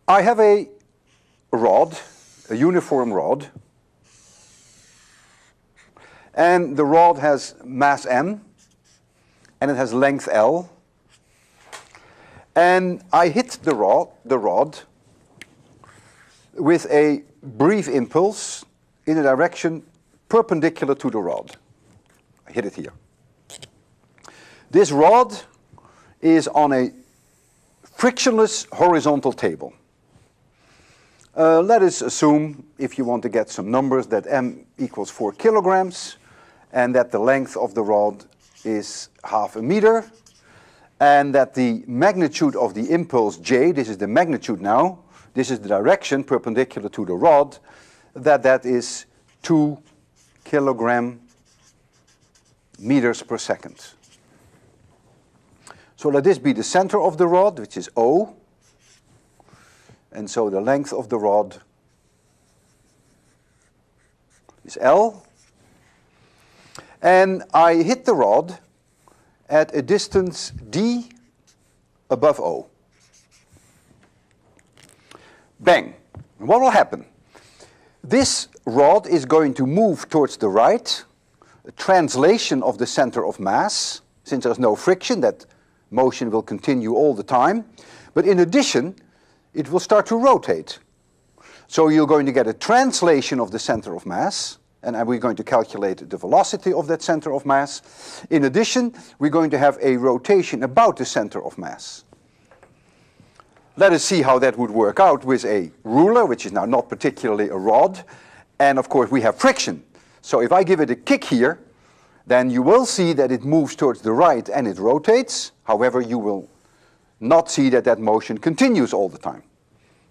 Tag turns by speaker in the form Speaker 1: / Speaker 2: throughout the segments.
Speaker 1: I have a rod, a uniform rod, and the rod has mass m, and it has length L, and I hit the rod with a brief impulse in a direction perpendicular to the rod. I hit it here. This rod is on a frictionless horizontal table. Let us assume, if you want to get some numbers, that m equals 4 kilograms and that the length of the rod is ½ a meter, and that the magnitude of the impulse j, this is the magnitude now, this is the direction perpendicular to the rod, that is 2 kilogram meters per second. So let this be the center of the rod, which is O, and so the length of the rod is L, and I hit the rod at a distance d above O. Bang. What will happen? This rod is going to move towards the right, a translation of the center of mass. Since there's no friction, that motion will continue all the time. But in addition, it will start to rotate. So you're going to get a translation of the center of mass, and we're going to calculate the velocity of that center of mass. In addition, we're going to have a rotation about the center of mass. Let us see how that would work out with a ruler, which is now not particularly a rod. And of course we have friction. So if I give it a kick here, then you will see that it moves towards the right and it rotates. However, you will not see that that motion continues all the time,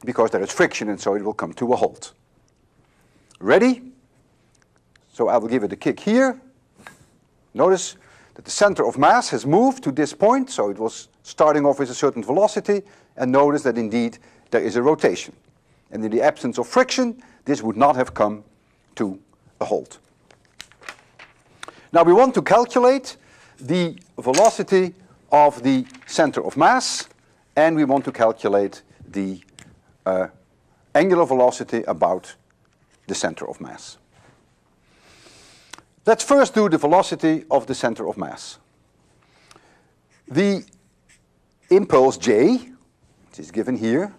Speaker 1: because there is friction, and so it will come to a halt. Ready? So I will give it a kick here. Notice that the center of mass has moved to this point, so it was starting off with a certain velocity, and notice that indeed there is a rotation. And in the absence of friction, this would not have come to a halt. Now we want to calculate the velocity of the center of mass, and we want to calculate the angular velocity about the center of mass. Let's first do the velocity of the center of mass. The impulse j, which is given here,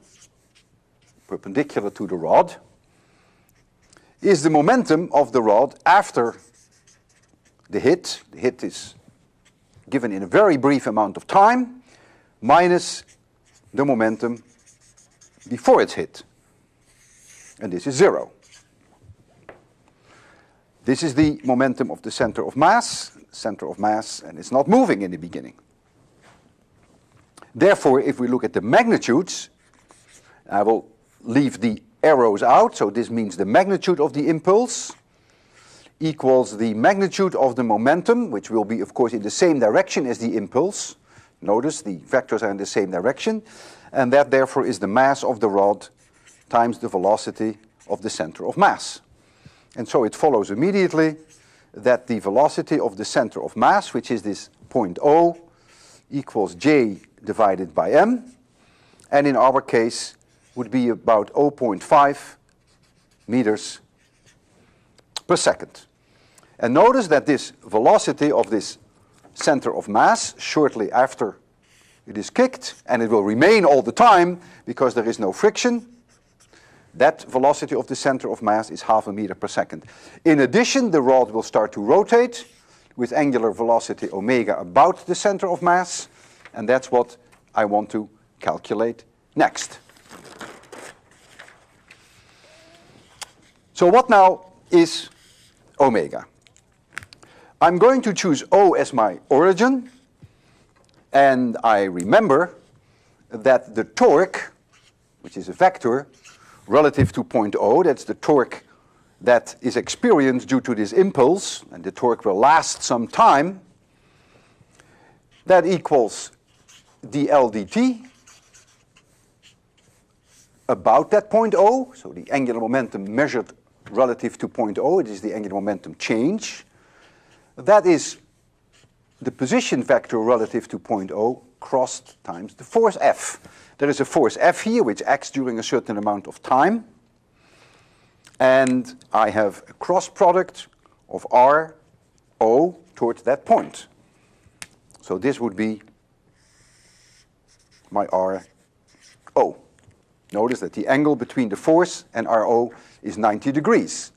Speaker 1: perpendicular to the rod, is the momentum of the rod after the hit. The hit is given in a very brief amount of time, minus the momentum before it's hit. And this is 0. This is the momentum of the center of mass, and it's not moving in the beginning. Therefore, if we look at the magnitudes, I will leave the arrows out, so this means the magnitude of the impulse equals the magnitude of the momentum, which will be, of course, in the same direction as the impulse. Notice the vectors are in the same direction, and that therefore is the mass of the rod times the velocity of the center of mass. And so it follows immediately that the velocity of the center of mass, which is this point O, equals j divided by m, and in our case would be about 0.5 meters per second. And notice that this velocity of this center of mass shortly after it is kicked, and it will remain all the time because there is no friction, that velocity of the center of mass is ½ a meter per second. In addition, the rod will start to rotate with angular velocity omega about the center of mass, and that's what I want to calculate next. So what now is omega? I'm going to choose O as my origin, and I remember that the torque, which is a vector, relative to point O, that's the torque that is experienced due to this impulse, and the torque will last some time, that equals dl dt about that point O, so the angular momentum measured relative to point O, it is the angular momentum change. That is the position vector relative to point O crossed times the force F. There is a force F here which acts during a certain amount of time. And I have a cross product of R, O towards that point. So this would be my R, O. Notice that the angle between the force and RO is 90 degrees.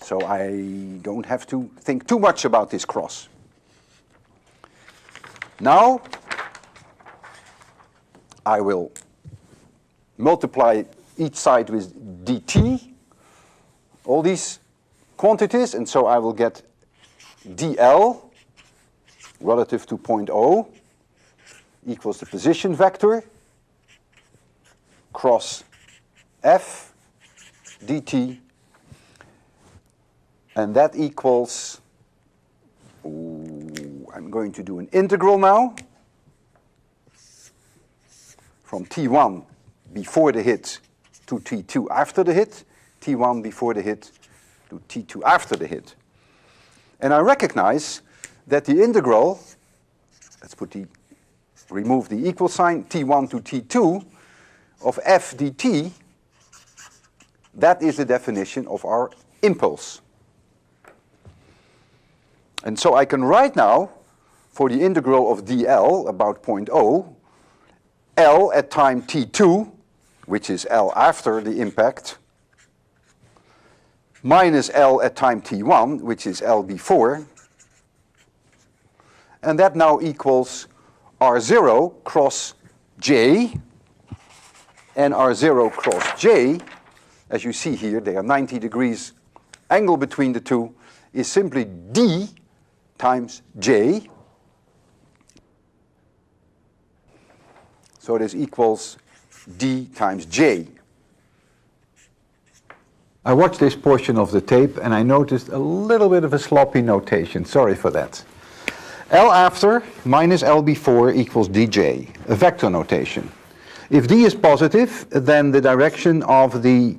Speaker 1: So I don't have to think too much about this cross. Now I will multiply each side with dt, all these quantities, and so I will get dl relative to point O equals the position vector cross F dt, and that equals, I'm going to do an integral now from T1 before the hit to T2 after the hit, T1 before the hit to T2 after the hit. And I recognize that the integral, remove the equal sign, T1 to T2 of f dt, that is the definition of our impulse. And so I can write now for the integral of dl about point O, L at time t2, which is L after the impact, minus L at time t1, which is L before, and that now equals R0 cross J, and R0 cross J, as you see here, they are 90 degrees angle between the two, is simply D times J. So this equals D times J. I watched this portion of the tape and I noticed a little bit of a sloppy notation. Sorry for that. L after minus L before equals dj, a vector notation. If d is positive, then the direction of the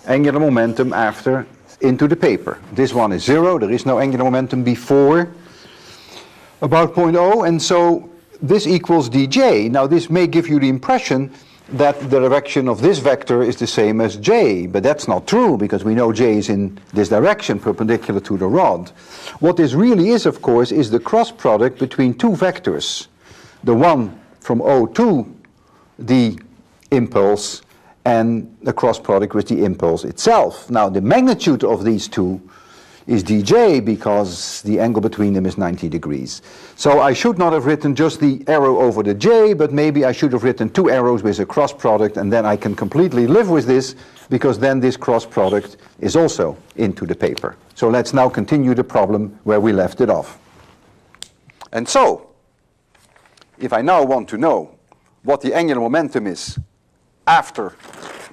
Speaker 1: angular momentum after into the paper. This one is 0, there is no angular momentum before about point O, and so this equals dj. Now this may give you the impression that the direction of this vector is the same as j, but that's not true because we know j is in this direction perpendicular to the rod. What this really is, of course, is the cross product between two vectors. The one from O to the impulse and the cross product with the impulse itself. Now the magnitude of these two is dj because the angle between them is 90 degrees. So I should not have written just the arrow over the j, but maybe I should have written two arrows with a cross product, and then I can completely live with this because then this cross product is also into the paper. So let's now continue the problem where we left it off. And so, if I now want to know what the angular momentum is after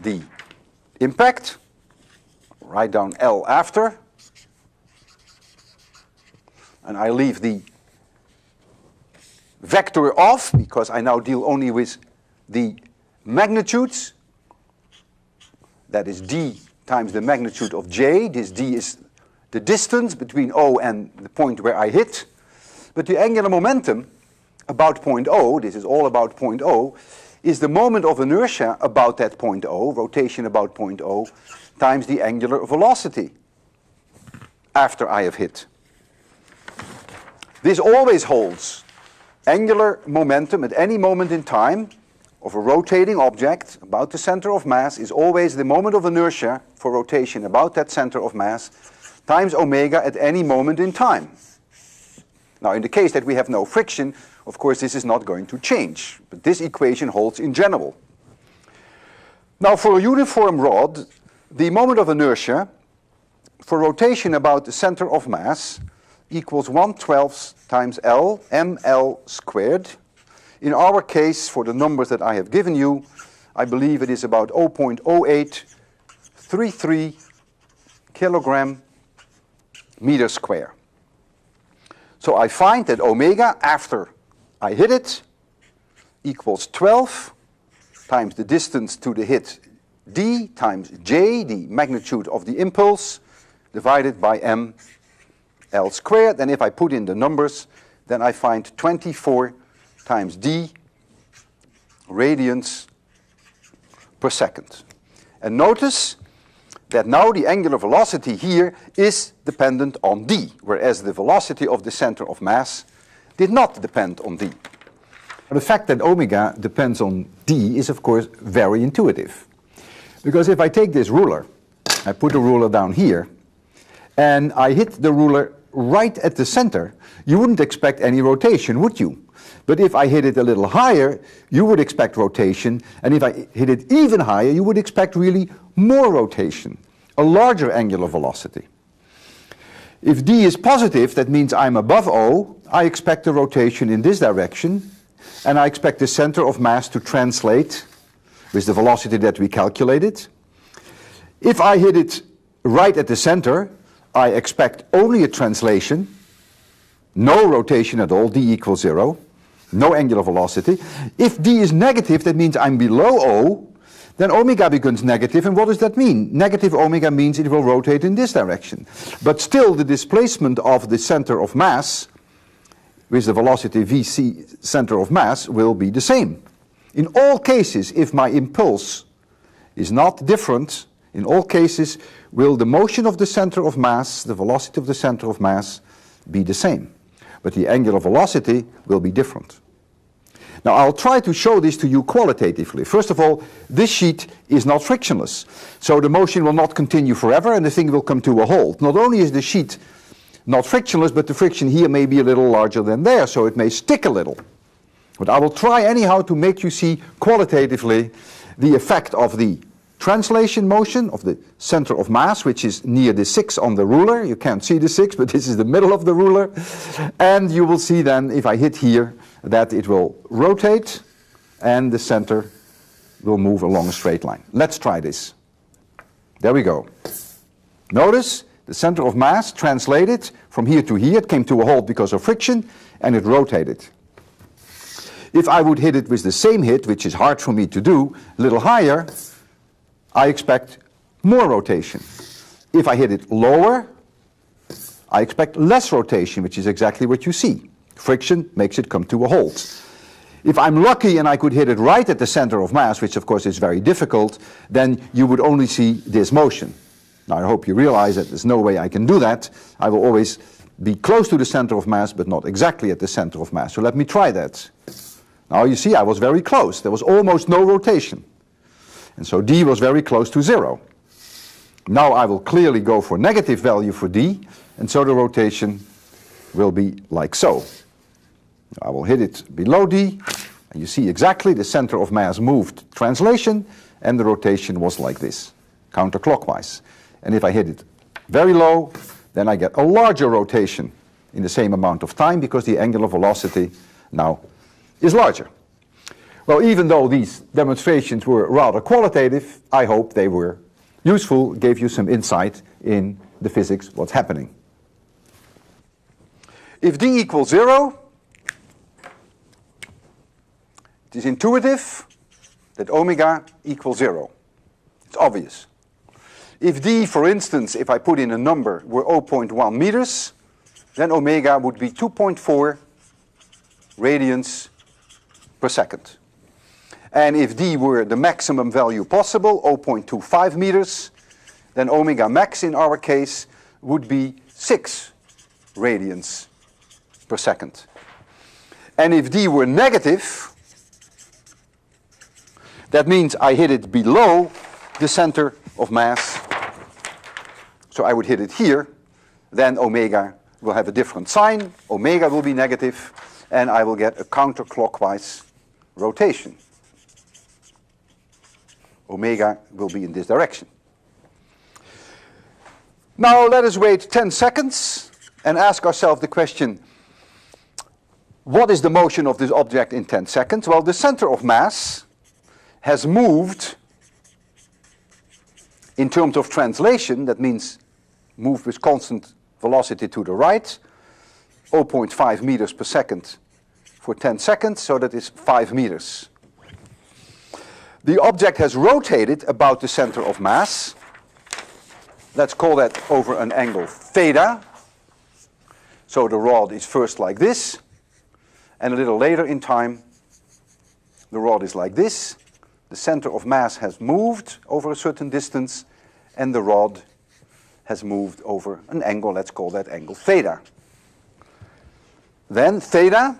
Speaker 1: the impact, write down L after, and I leave the vector off because I now deal only with the magnitudes. That is d times the magnitude of j. This d is the distance between O and the point where I hit. But the angular momentum about point O, this is all about point O, is the moment of inertia about that point O, rotation about point O, times the angular velocity after I have hit. This always holds. Angular momentum at any moment in time of a rotating object about the center of mass is always the moment of inertia for rotation about that center of mass times omega at any moment in time. Now in the case that we have no friction, of course this is not going to change, but this equation holds in general. Now for a uniform rod, the moment of inertia for rotation about the center of mass equals 1/12 times L, ml squared. In our case, for the numbers that I have given you, I believe it is about 0.0833 kilogram meter square. So I find that omega after I hit it equals 12 times the distance to the hit d times j, the magnitude of the impulse, divided by m L squared, and if I put in the numbers, then I find 24 times d radians per second. And notice that now the angular velocity here is dependent on d, whereas the velocity of the center of mass did not depend on d. The fact that omega depends on d is of course very intuitive. Because if I take this ruler, I put the ruler down here, and I hit the ruler right at the center, you wouldn't expect any rotation, would you? But if I hit it a little higher, you would expect rotation, and if I hit it even higher, you would expect really more rotation, a larger angular velocity. If d is positive, that means I'm above O, I expect a rotation in this direction, and I expect the center of mass to translate with the velocity that we calculated. If I hit it right at the center, I expect only a translation, no rotation at all, d equals 0, no angular velocity. If d is negative, that means I'm below O, then omega becomes negative, and what does that mean? Negative omega means it will rotate in this direction. But still the displacement of the center of mass with the velocity vc center of mass will be the same. In all cases, if my impulse is not different, in all cases will the motion of the center of mass, the velocity of the center of mass, be the same. But the angular velocity will be different. Now I'll try to show this to you qualitatively. First of all, this sheet is not frictionless. So the motion will not continue forever and the thing will come to a halt. Not only is the sheet not frictionless, but the friction here may be a little larger than there, so it may stick a little. But I will try anyhow to make you see qualitatively the effect of the translation motion of the center of mass, which is near the 6 on the ruler. You can't see the 6, but this is the middle of the ruler. And you will see then, if I hit here, that it will rotate and the center will move along a straight line. Let's try this. There we go. Notice the center of mass translated from here to here. It came to a halt because of friction and it rotated. If I would hit it with the same hit, which is hard for me to do, a little higher, I expect more rotation. If I hit it lower, I expect less rotation, which is exactly what you see. Friction makes it come to a halt. If I'm lucky and I could hit it right at the center of mass, which of course is very difficult, then you would only see this motion. Now I hope you realize that there's no way I can do that. I will always be close to the center of mass, but not exactly at the center of mass. So let me try that. Now you see I was very close. There was almost no rotation. And so d was very close to 0. Now I will clearly go for negative value for d, and so the rotation will be like so. I will hit it below d, and you see exactly the center of mass moved translation, and the rotation was like this, counterclockwise. And if I hit it very low, then I get a larger rotation in the same amount of time, because the angular velocity now is larger. Well, even though these demonstrations were rather qualitative, I hope they were useful, gave you some insight in the physics, what's happening. If d equals 0, it is intuitive that omega equals 0. It's obvious. If d, for instance, if I put in a number, were 0.1 meters, then omega would be 2.4 radians per second. And if d were the maximum value possible, 0.25 meters, then omega max in our case would be 6 radians per second. And if d were negative, that means I hit it below the center of mass. So I would hit it here, then omega will have a different sign, omega will be negative, and I will get a counterclockwise rotation. Omega will be in this direction. Now let us wait 10 seconds and ask ourselves the question, what is the motion of this object in 10 seconds? Well, the center of mass has moved in terms of translation, that means moved with constant velocity to the right, 0.5 meters per second for 10 seconds, so that is 5 meters. The object has rotated about the center of mass. Let's call that over an angle theta. So the rod is first like this, and a little later in time, the rod is like this. The center of mass has moved over a certain distance, and the rod has moved over an angle, let's call that angle theta. Then theta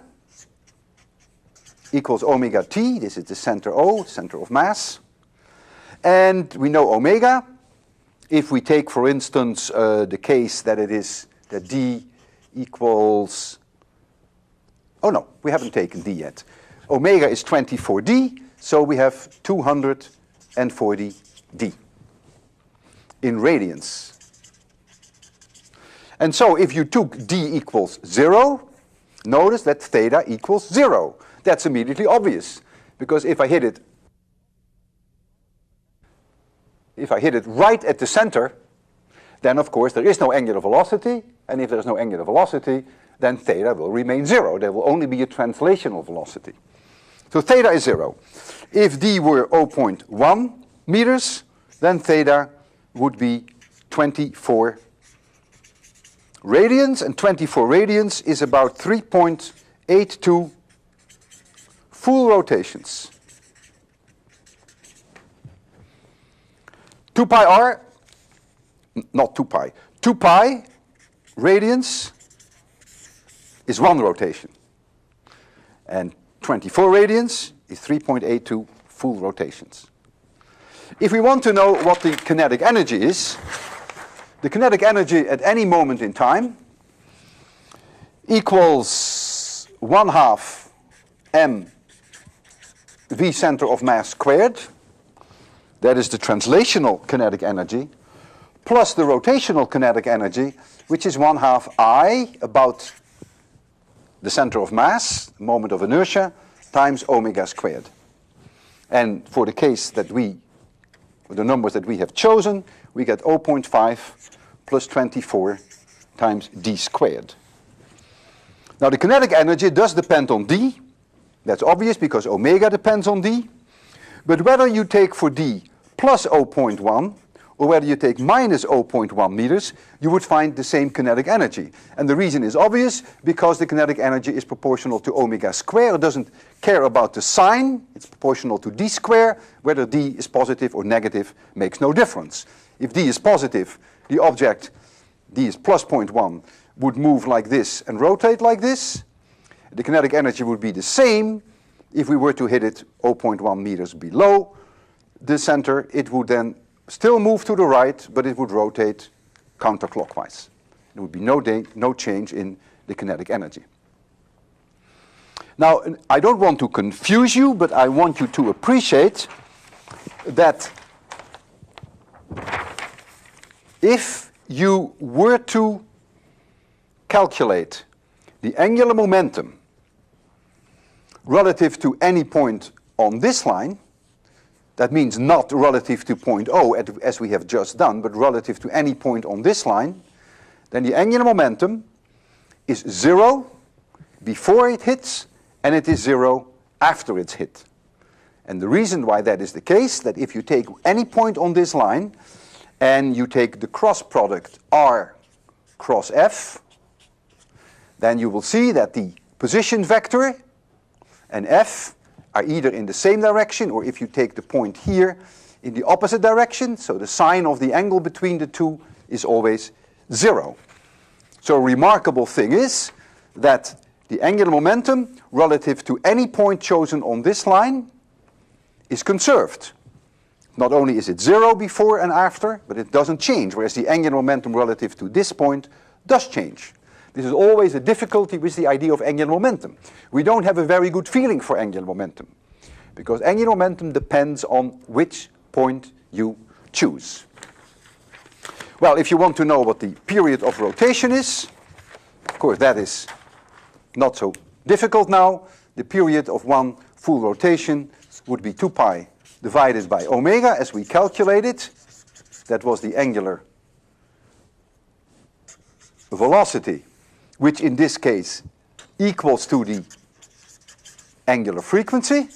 Speaker 1: equals omega t, this is the center O, center of mass. And we know omega. If we take, for instance, the case that it is that d equals, oh no, we haven't taken d yet. Omega is 24d, so we have 240d in radians. And so if you took d equals 0, notice that theta equals 0. That's immediately obvious, because if I hit it right at the center, then of course there is no angular velocity, and if there is no angular velocity, then theta will remain 0. There will only be a translational velocity. So theta is 0. If d were 0.1 meters, then theta would be 24 radians, and 24 radians is about 3.82 full rotations. 2 pi r, not 2 pi, 2 pi radians is 1 rotation. And 24 radians is 3.82 full rotations. If we want to know what the kinetic energy is, the kinetic energy at any moment in time equals 1/2 m v center of mass squared. That is the translational kinetic energy, plus the rotational kinetic energy, which is 1/2 I about the center of mass, moment of inertia, times omega squared. And for the case that the numbers that we have chosen, we get 0.5 plus 24 times d squared. Now the kinetic energy does depend on d. That's obvious because omega depends on d. But whether you take for d plus 0.1 or whether you take minus 0.1 meters, you would find the same kinetic energy. And the reason is obvious, because the kinetic energy is proportional to omega squared. It doesn't care about the sign. It's proportional to d squared. Whether d is positive or negative makes no difference. If d is positive, the object, d is plus 0.1, would move like this and rotate like this. The kinetic energy would be the same if we were to hit it 0.1 meters below the center. It would then still move to the right, but it would rotate counterclockwise. There would be no change in the kinetic energy. Now, I don't want to confuse you, but I want you to appreciate that if you were to calculate the angular momentum relative to any point on this line, that means not relative to point O, as we have just done, but relative to any point on this line, then the angular momentum is 0 before it hits, and it is 0 after it's hit. And the reason why that is the case, that if you take any point on this line, and you take the cross product R cross F, then you will see that the position vector and F are either in the same direction, or if you take the point here, in the opposite direction. So the sign of the angle between the two is always 0. So a remarkable thing is that the angular momentum relative to any point chosen on this line is conserved. Not only is it 0 before and after, but it doesn't change, whereas the angular momentum relative to this point does change. This is always a difficulty with the idea of angular momentum. We don't have a very good feeling for angular momentum, because angular momentum depends on which point you choose. Well, if you want to know what the period of rotation is, of course that is not so difficult now. The period of one full rotation would be 2 pi divided by omega, as we calculated. That was the angular velocity, which in this case equals to the angular frequency,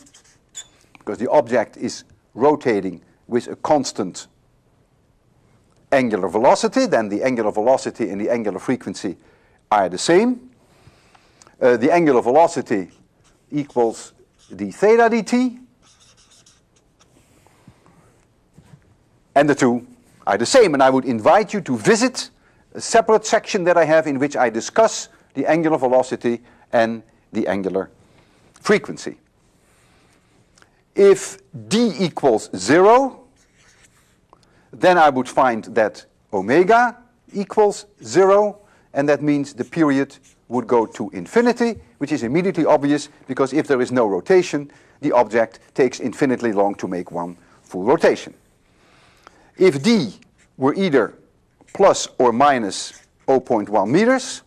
Speaker 1: because the object is rotating with a constant angular velocity. Then the angular velocity and the angular frequency are the same. the angular velocity equals d theta dt. And the two are the same, and I would invite you to visit a separate section that I have in which I discuss the angular velocity and the angular frequency. If d equals 0, then I would find that omega equals 0, and that means the period would go to infinity, which is immediately obvious because if there is no rotation, the object takes infinitely long to make one full rotation. If d were either plus or minus 0.1 meters,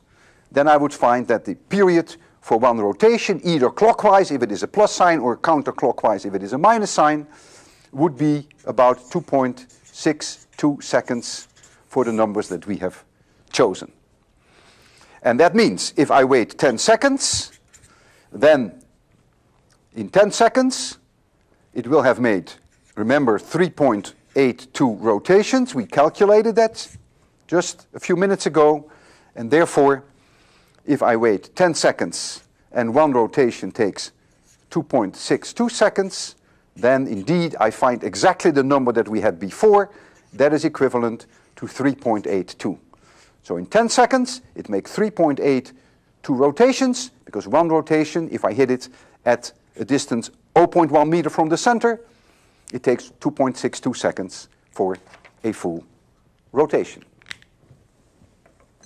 Speaker 1: then I would find that the period for one rotation, either clockwise if it is a plus sign or counterclockwise if it is a minus sign, would be about 2.62 seconds for the numbers that we have chosen. And that means if I wait 10 seconds, then in 10 seconds it will have made, remember, 3.82 rotations. We calculated that just a few minutes ago, and therefore if I wait 10 seconds and one rotation takes 2.62 seconds, then indeed I find exactly the number that we had before. That is equivalent to 3.82. So in 10 seconds, it makes 3.82 rotations, because one rotation, if I hit it at a distance 0.1 meter from the center, it takes 2.62 seconds for a full rotation.